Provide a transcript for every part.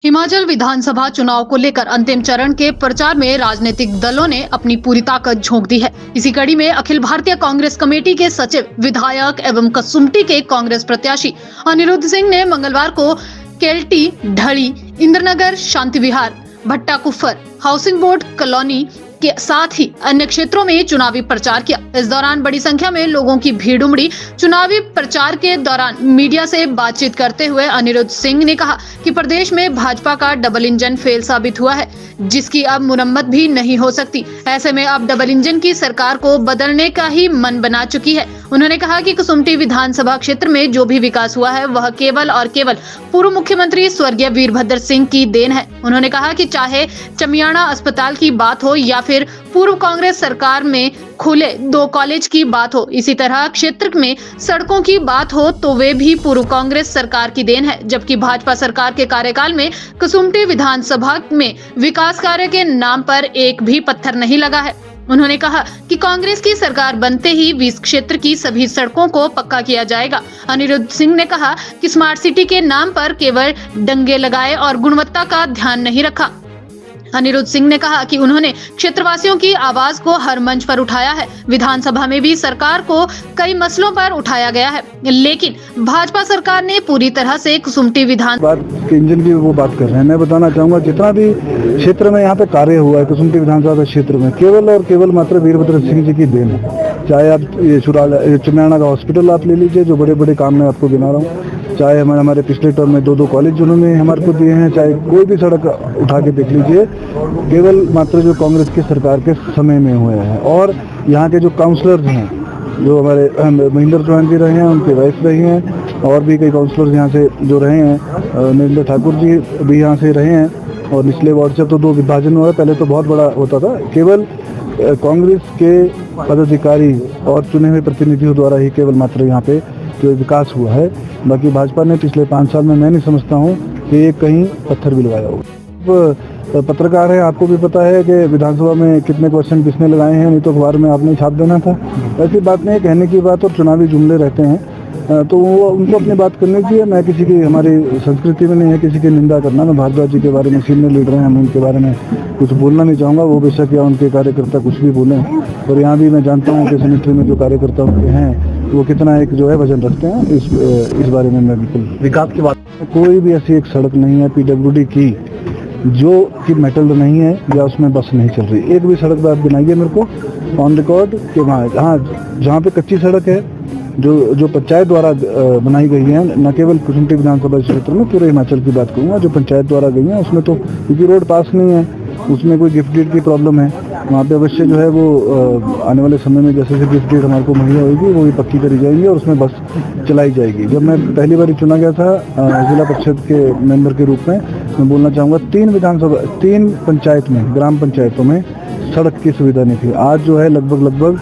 हिमाचल विधानसभा चुनाव को लेकर अंतिम चरण के प्रचार में राजनीतिक दलों ने अपनी पूरी ताकत झोंक दी है। इसी कड़ी में अखिल भारतीय कांग्रेस कमेटी के सचिव, विधायक एवं कसुम्पटी के कांग्रेस प्रत्याशी अनिरुद्ध सिंह ने मंगलवार को केल्टी, ढड़ी, इंद्रनगर, शांति विहार, भट्टा कुफर, हाउसिंग बोर्ड कॉलोनी के साथ ही अन्य क्षेत्रों में चुनावी प्रचार किया। इस दौरान बड़ी संख्या में लोगों की भीड़ उमड़ी। चुनावी प्रचार के दौरान मीडिया से बातचीत करते हुए अनिरुद्ध सिंह ने कहा कि प्रदेश में भाजपा का डबल इंजन फेल साबित हुआ है, जिसकी अब मुरम्मत भी नहीं हो सकती। ऐसे में अब डबल इंजन की सरकार को बदलने का ही मन बना चुकी है। उन्होंने कहा कि कसुम्पटी विधानसभा क्षेत्र में जो भी विकास हुआ है वह केवल और केवल पूर्व मुख्यमंत्री स्वर्गीय वीरभद्र सिंह की देन है। उन्होंने कहा कि चाहे चमियाना अस्पताल की बात हो या फिर पूर्व कांग्रेस सरकार में खुले 2 कॉलेज की बात हो, इसी तरह क्षेत्र में सड़कों की बात हो तो वे भी पूर्व कांग्रेस सरकार की देन है। जबकि भाजपा सरकार के कार्यकाल में कसुम्पटी विधानसभा में विकास कार्य के नाम पर एक भी पत्थर नहीं लगा है। उन्होंने कहा कि कांग्रेस की सरकार बनते ही इस क्षेत्र की सभी सड़कों को पक्का किया जाएगा। अनिरुद्ध सिंह ने कहा कि स्मार्ट सिटी के नाम पर केवल डंगे लगाए और गुणवत्ता का ध्यान नहीं रखा। अनिरुद्ध सिंह ने कहा कि उन्होंने क्षेत्रवासियों की आवाज को हर मंच पर उठाया है। विधानसभा में भी सरकार को कई मसलों पर उठाया गया है, लेकिन भाजपा सरकार ने पूरी तरह से कसुम्पटी विधानसभा इंजन की वो बात कर रहे हैं। मैं बताना चाहूंगा जितना भी क्षेत्र में यहाँ पे कार्य हुआ है कसुम्पटी विधानसभा क्षेत्र में, केवल और केवल मात्र वीरभद्र सिंह जी की देन है। चाहे आप ये चमियाना का हॉस्पिटल आप ले लीजिए, जो बड़े बड़े काम मैं आपको गिना रहा हूँ, चाहे हमारे पिछले टर्म में 2 कॉलेज उन्होंने हमारे को दिए हैं, चाहे कोई भी सड़क उठा के देख लीजिए, केवल मात्र जो कांग्रेस की सरकार के समय में हुए हैं। और यहाँ के जो काउंसलर्स हैं, जो हमारे महेंद्र चौहान जी रहे हैं, उनके वाइफ रही हैं, और भी कई काउंसलर्स यहाँ से जो रहे हैं, नरेंद्र ठाकुर जी भी यहाँ से रहे हैं। और निचले वार्ड से तो 2 विभाजन हुआ है, पहले तो बहुत बड़ा होता था। केवल कांग्रेस के पदाधिकारी और चुने हुए प्रतिनिधियों द्वारा ही केवल मात्र यहाँ पे जो विकास हुआ है। बाकी भाजपा ने पिछले 5 साल में मैं नहीं समझता हूँ कि ये कहीं पत्थर भी लगाया होगा। पत्रकार है, आपको भी पता है कि विधानसभा में कितने क्वेश्चन किसने लगाए हैं, नहीं तो अखबार में आपने छाप देना था। ऐसी बात नहीं, कहने की बात और चुनावी जुमले रहते हैं, तो वो उनको अपनी बात करनी चाहिए। मैं किसी की, हमारी संस्कृति में नहीं है किसी की निंदा करना। मैं भारद्वाज जी के बारे में, सीनियर लीडर हैं, हम उनके बारे में कुछ बोलना नहीं चाहूँगा। वो बेशक या उनके कार्यकर्ता कुछ भी बोलें, और यहाँ भी मैं जानता हूँ कि समिति में जो कार्यकर्ता उनके हैं वो कितना एक जो है वजन रखते हैं। इस बारे में मैं बिल्कुल विकास की बात, कोई भी ऐसी एक सड़क नहीं है PWD की जो कि मेटल नहीं है या उसमें बस नहीं चल रही। एक भी सड़क पर आप गिनाइए मेरे को ऑन रिकॉर्ड कि हाँ जहाँ पे कच्ची सड़क है, जो पंचायत द्वारा बनाई गई है, न केवल कसुम्पटी विधानसभा क्षेत्र में, पूरे हिमाचल की बात करूँगा, जो पंचायत द्वारा गई है उसमें तो, क्योंकि रोड पास नहीं है, उसमें कोई गिफ्ट डीड की प्रॉब्लम है, वहाँ पे अवश्य जो है वो आने वाले समय में जैसे गिफ्ट डीड हमारे को मुहैया होगी वो भी पक्की करी जाएगी और उसमें बस चलाई जाएगी। जब मैं पहली बार चुना गया था जिला परिषद के मेंबर के रूप में, मैं बोलना चाहूँगा 3 पंचायत में, ग्राम पंचायतों में सड़क की सुविधा नहीं थी। आज जो है लगभग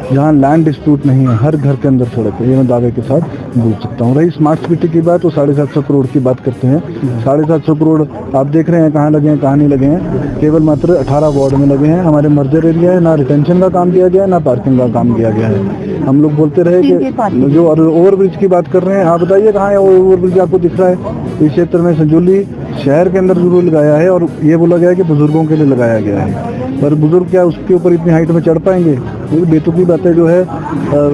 जहाँ लैंड डिस्प्यूट नहीं है, हर घर के अंदर सड़क है। ये मैं दावे के साथ बोल सकता हूँ। रही स्मार्ट सिटी की बात, तो 750 करोड़ की बात करते हैं। 750 करोड़ आप देख रहे हैं कहाँ लगे हैं, कहाँ नहीं लगे हैं। केवल मात्र 18 वार्ड में लगे हैं। हमारे मर्जर एरिया है, ना रिटेंशन का काम किया गया है, ना पार्किंग का काम किया गया है। हम लोग बोलते रहे कि जो ओवरब्रिज की बात कर रहे हैं, आप बताइए कहाँ है ओवरब्रिज, आपको दिख रहा है? इस क्षेत्र में संजौली शहर के अंदर जरूर लगाया है, और ये बोला गया है कि बुजुर्गों के लिए लगाया गया है, पर बुजुर्ग क्या उसके ऊपर इतनी हाइट में चढ़ पाएंगे? ये बेतुकी बातें जो है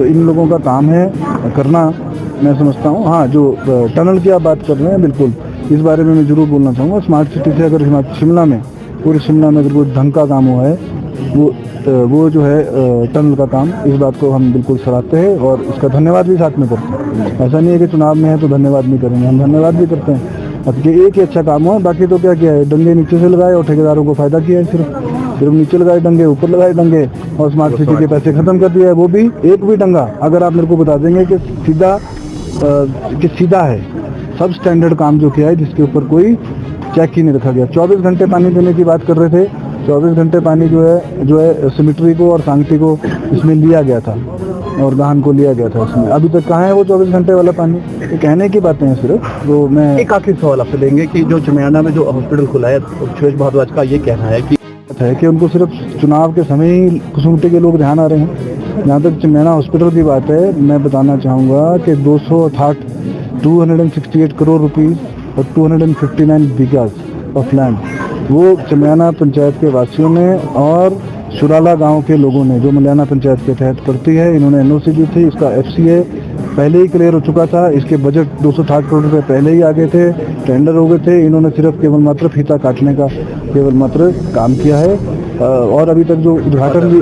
इन लोगों का काम है करना, मैं समझता हूँ। हाँ, जो टनल की आप बात कर रहे हैं, बिल्कुल इस बारे में मैं जरूर बोलना चाहूँगा। स्मार्ट सिटी से अगर शिमला में, पूरे शिमला में अगर कोई ढंग का काम हुआ है, वो जो है टनल का काम, इस बात को हम बिल्कुल सराहते हैं और इसका धन्यवाद भी साथ में करते हैं। ऐसा नहीं है कि चुनाव में है तो धन्यवाद नहीं करेंगे, हम धन्यवाद भी करते हैं। अब ये एक ही अच्छा काम हुआ, बाकी तो क्या किया है, डंगे नीचे से लगाए और ठेकेदारों को फायदा किया है। सिर्फ नीचे लगाए डंगे, ऊपर लगाए डंगे, और स्मार्ट सिटी के पैसे खत्म कर दिया है। वो भी एक भी डंगा अगर आप मेरे को बता देंगे कि सीधा है, सब स्टैंडर्ड काम जो किया है, जिसके ऊपर कोई चेक ही नहीं रखा गया। 24 घंटे पानी देने की बात कर रहे थे, 24 घंटे पानी जो है सिमिट्री को और सांगटी को इसमें लिया गया था, और गाहन को लिया गया था इसमें। अभी तक कहाँ है वो 24 घंटे वाला पानी? ये कहने की बातें हैं सिर्फ। तो मैं एक आखिरी सवाल आपसे लेंगे कि जो चमियाना में जो हॉस्पिटल खुला है, सुरेश भारद्वाज का ये कहना है कि उनको सिर्फ चुनाव के समय ही कसुम्पटी के लोग ध्यान आ रहे हैं। जहाँ तक चमियाना हॉस्पिटल की बात है, मैं बताना चाहूँगा कि 268 268 करोड़ रुपीस और 259 बीघास ऑफ लैंड वो चमियाना पंचायत के वासियों ने और सुराला गांव के लोगों ने, जो मलियाना पंचायत के तहत पड़ती है, इन्होंने एनओसी दी थी। इसका एफसीए पहले ही क्लियर हो चुका था। इसके बजट 260 करोड़ रुपए पहले ही आ गए थे, टेंडर हो गए थे। इन्होंने सिर्फ केवल मात्र फीता काटने का केवल मात्र काम किया है। और अभी तक जो उद्घाटन भी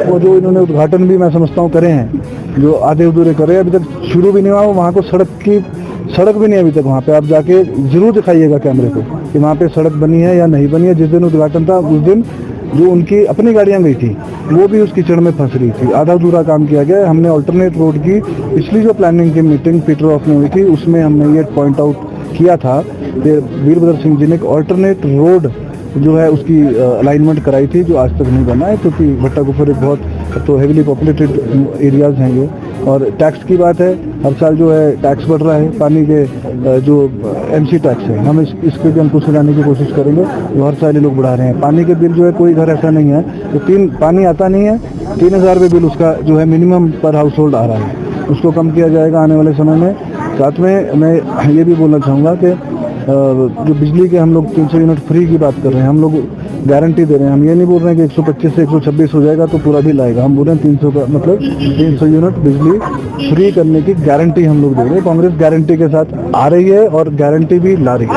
वो जो इन्होंने उद्घाटन भी मैं समझता हूँ करे हैं, जो आधे अधूरे करे, अभी तक शुरू भी नहीं हुआ। वहाँ को सड़क भी नहीं अभी तक। वहाँ पे आप जाके जरूर दिखाइएगा कैमरे को कि वहाँ पे सड़क बनी है या नहीं बनी है। जिस दिन उद्घाटन था उस दिन जो उनकी अपनी गाड़ियां गई थी वो भी उस कीचड़ में फंस रही थी। आधा अधूरा काम किया गया। हमने अल्टरनेट रोड की पिछली जो प्लानिंग की मीटिंग पीटर ऑफ में हुई थी उसमें हमने ये पॉइंट आउट किया था कि वीरभद्र सिंह जी ने एक अल्टरनेट रोड जो है उसकी अलाइनमेंट कराई थी, जो आज तक नहीं बना है, क्योंकि भट्टा गुफर एक बहुत तो हेविली पॉपुलेटेड एरियाज हैं ये। और टैक्स की बात है, हर साल जो है टैक्स बढ़ रहा है। पानी के जो एमसी टैक्स है, हम इसके भी अंकुश लगाने की कोशिश करेंगे। जो हर साल ये लोग बढ़ा रहे हैं। पानी के बिल जो है, कोई घर ऐसा नहीं है तो पानी आता नहीं है, 3000 रुपये बिल उसका जो है मिनिमम पर हाउस होल्ड आ रहा है, उसको कम किया जाएगा आने वाले समय में। साथ में मैं ये भी बोलना चाहूँगा कि जो बिजली के हम लोग 300 यूनिट फ्री की बात कर रहे हैं, हम लोग गारंटी दे रहे हैं। हम ये नहीं बोल रहे हैं कि 125 से 126 हो जाएगा तो पूरा बिल आएगा। हम बोल रहे हैं 300 का मतलब 300 यूनिट बिजली फ्री करने की गारंटी हम लोग दे रहे हैं। कांग्रेस गारंटी के साथ आ रही है और गारंटी भी ला रही है।